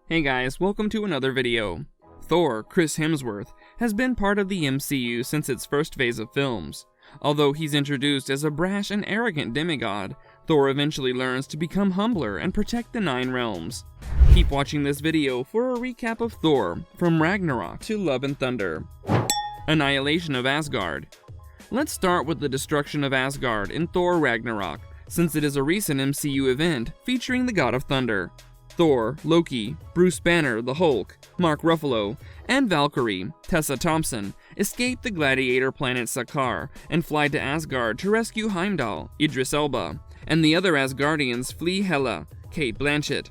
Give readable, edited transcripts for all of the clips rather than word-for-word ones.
Hey guys, welcome to another video. Thor, Chris Hemsworth, has been part of the MCU since its first phase of films. Although he's introduced as a brash and arrogant demigod, Thor eventually learns to become humbler and protect the Nine Realms. Keep watching this video for a recap of Thor, from Ragnarok to Love and Thunder. Annihilation of Asgard. Let's start with the destruction of Asgard in Thor Ragnarok, since it is a recent MCU event featuring the God of Thunder. Thor, Loki, Bruce Banner, the Hulk, Mark Ruffalo, and Valkyrie, Tessa Thompson, escape the gladiator planet Sakaar and fly to Asgard to rescue Heimdall, Idris Elba, and the other Asgardians flee Hela, Cate Blanchett.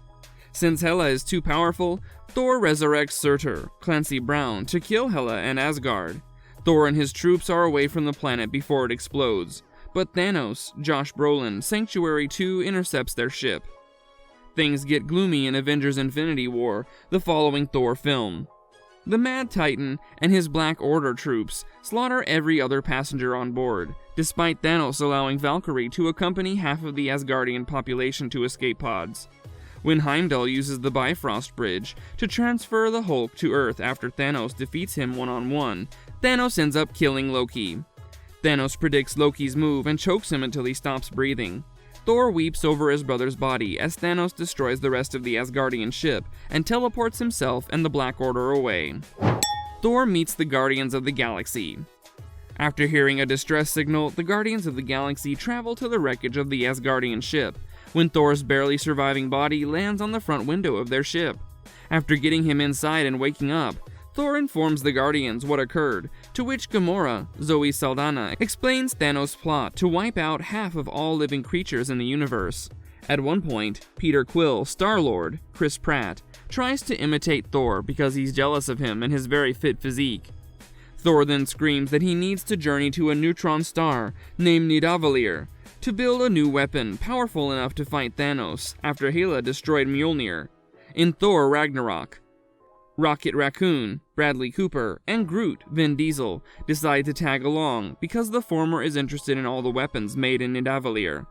Since Hela is too powerful, Thor resurrects Surtur, Clancy Brown, to kill Hela and Asgard. Thor and his troops are away from the planet before it explodes, but Thanos, Josh Brolin, Sanctuary 2 intercepts their ship. Things get gloomy in Avengers Infinity War, the following Thor film. The Mad Titan and his Black Order troops slaughter every other passenger on board, despite Thanos allowing Valkyrie to accompany half of the Asgardian population to escape pods. When Heimdall uses the Bifrost Bridge to transfer the Hulk to Earth after Thanos defeats him one-on-one, Thanos ends up killing Loki. Thanos predicts Loki's move and chokes him until he stops breathing. Thor weeps over his brother's body as Thanos destroys the rest of the Asgardian ship and teleports himself and the Black Order away. Thor meets the Guardians of the Galaxy. After hearing a distress signal, the Guardians of the Galaxy travel to the wreckage of the Asgardian ship, when Thor's barely surviving body lands on the front window of their ship. After getting him inside and waking up, Thor informs the Guardians what occurred, to which Gamora, Zoe Saldana, explains Thanos' plot to wipe out half of all living creatures in the universe. At one point, Peter Quill, Star-Lord, Chris Pratt, tries to imitate Thor because he's jealous of him and his very fit physique. Thor then screams that he needs to journey to a neutron star named Nidavellir to build a new weapon powerful enough to fight Thanos after Hela destroyed Mjolnir. In Thor Ragnarok, Rocket Raccoon, Bradley Cooper, and Groot, Vin Diesel, decide to tag along because the former is interested in all the weapons made in Nidavellir,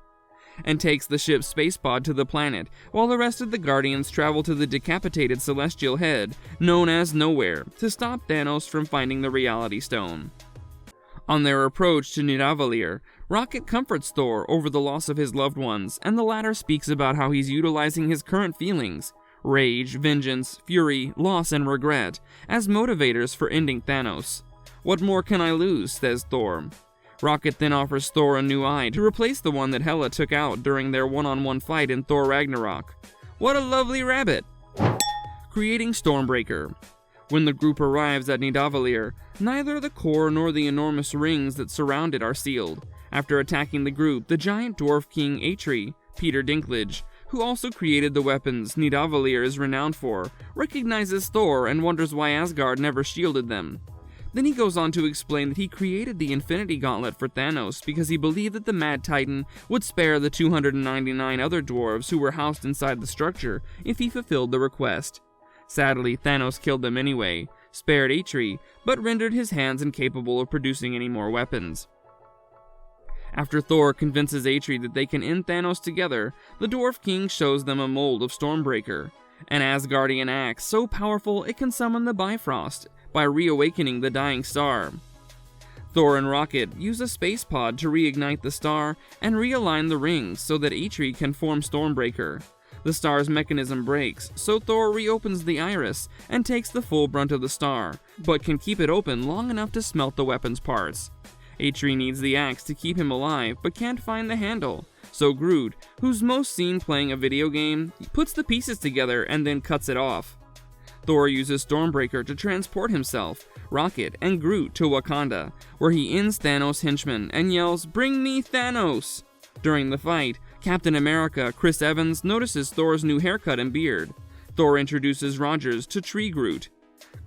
and takes the ship's space pod to the planet, while the rest of the Guardians travel to the decapitated celestial head, known as Nowhere, to stop Thanos from finding the Reality Stone. On their approach to Nidavellir, Rocket comforts Thor over the loss of his loved ones, and the latter speaks about how he's utilizing his current feelings, rage, vengeance, fury, loss, and regret, as motivators for ending Thanos. "What more can I lose?" says Thor. Rocket then offers Thor a new eye to replace the one that Hela took out during their one-on-one fight in Thor Ragnarok. What a lovely rabbit! Creating Stormbreaker. When the group arrives at Nidavellir, neither the core nor the enormous rings that surround it are sealed. After attacking the group, the giant dwarf king Atri, Peter Dinklage, who also created the weapons Nidavellir is renowned for, recognizes Thor and wonders why Asgard never shielded them. Then he goes on to explain that he created the Infinity Gauntlet for Thanos because he believed that the Mad Titan would spare the 299 other dwarves who were housed inside the structure if he fulfilled the request. Sadly, Thanos killed them anyway, spared Atri, but rendered his hands incapable of producing any more weapons. After Thor convinces Atri that they can end Thanos together, the Dwarf King shows them a mold of Stormbreaker, an Asgardian axe so powerful it can summon the Bifrost by reawakening the dying star. Thor and Rocket use a space pod to reignite the star and realign the rings so that Atri can form Stormbreaker. The star's mechanism breaks, so Thor reopens the iris and takes the full brunt of the star, but can keep it open long enough to smelt the weapon's parts. Atri needs the axe to keep him alive, but can't find the handle, so Groot, who's most seen playing a video game, puts the pieces together and then cuts it off. Thor uses Stormbreaker to transport himself, Rocket, and Groot to Wakanda, where he ends Thanos' henchmen and yells, "Bring me Thanos!" During the fight, Captain America, Chris Evans, notices Thor's new haircut and beard. Thor introduces Rogers to Tree Groot.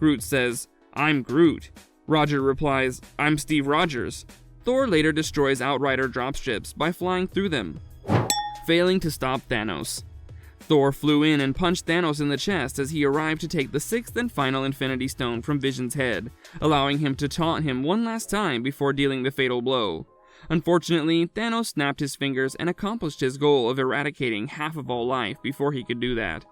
Groot says, "I'm Groot." Roger replies, "I'm Steve Rogers." Thor later destroys Outrider dropships by flying through them, failing to stop Thanos. Thor flew in and punched Thanos in the chest as he arrived to take the sixth and final Infinity Stone from Vision's head, allowing him to taunt him one last time before dealing the fatal blow. Unfortunately, Thanos snapped his fingers and accomplished his goal of eradicating half of all life before he could do that.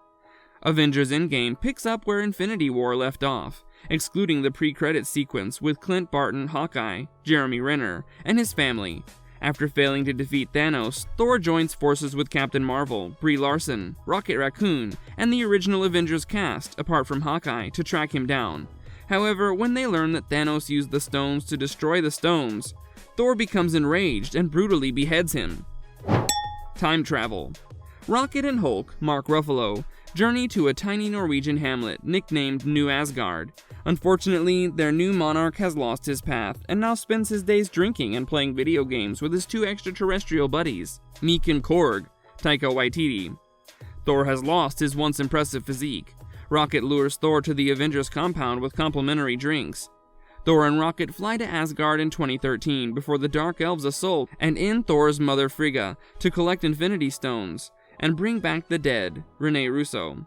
Avengers Endgame picks up where Infinity War left off, excluding the pre-credits sequence with Clint Barton, Hawkeye, Jeremy Renner, and his family. After failing to defeat Thanos, Thor joins forces with Captain Marvel, Brie Larson, Rocket Raccoon, and the original Avengers cast, apart from Hawkeye, to track him down. However, when they learn that Thanos used the stones to destroy the stones, Thor becomes enraged and brutally beheads him. Time travel. Rocket and Hulk, Mark Ruffalo, journey to a tiny Norwegian hamlet nicknamed New Asgard. Unfortunately, their new monarch has lost his path and now spends his days drinking and playing video games with his two extraterrestrial buddies, Meek and Korg, Taika Waititi. Thor has lost his once impressive physique. Rocket lures Thor to the Avengers compound with complimentary drinks. Thor and Rocket fly to Asgard in 2013 before the Dark Elves assault and end Thor's mother Frigga to collect Infinity Stones and bring back the dead, Rene Russo.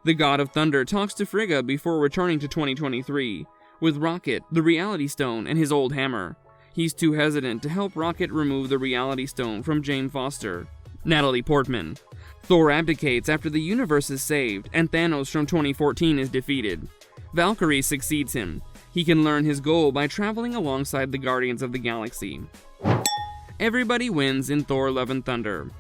The God of Thunder talks to Frigga before returning to 2023, with Rocket, the Reality Stone, and his old hammer. He's too hesitant to help Rocket remove the Reality Stone from Jane Foster, Natalie Portman. Thor abdicates after the universe is saved, and Thanos from 2014 is defeated. Valkyrie succeeds him. He can learn his goal by traveling alongside the Guardians of the Galaxy. Everybody wins in Thor: Love and Thunder.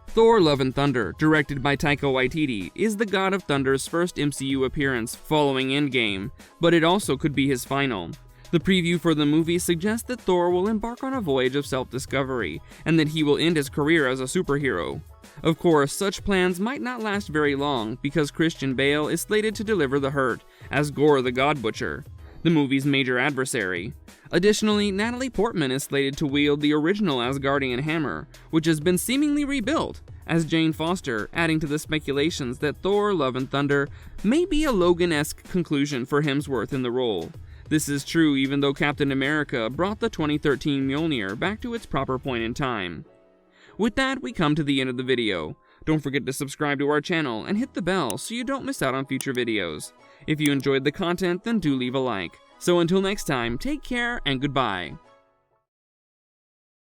Thor: Love and Thunder, directed by Taika Waititi, is the God of Thunder's first MCU appearance following Endgame, but it also could be his final. The preview for the movie suggests that Thor will embark on a voyage of self-discovery, and that he will end his career as a superhero. Of course, such plans might not last very long, because Christian Bale is slated to deliver the hurt as Gore the God Butcher, the movie's major adversary. Additionally, Natalie Portman is slated to wield the original Asgardian hammer, which has been seemingly rebuilt, as Jane Foster, adding to the speculations that Thor: Love and Thunder may be a Logan-esque conclusion for Hemsworth in the role. This is true even though Captain America brought the 2013 Mjolnir back to its proper point in time. With that, we come to the end of the video. Don't forget to subscribe to our channel and hit the bell so you don't miss out on future videos. If you enjoyed the content, then do leave a like. So until next time, take care and goodbye.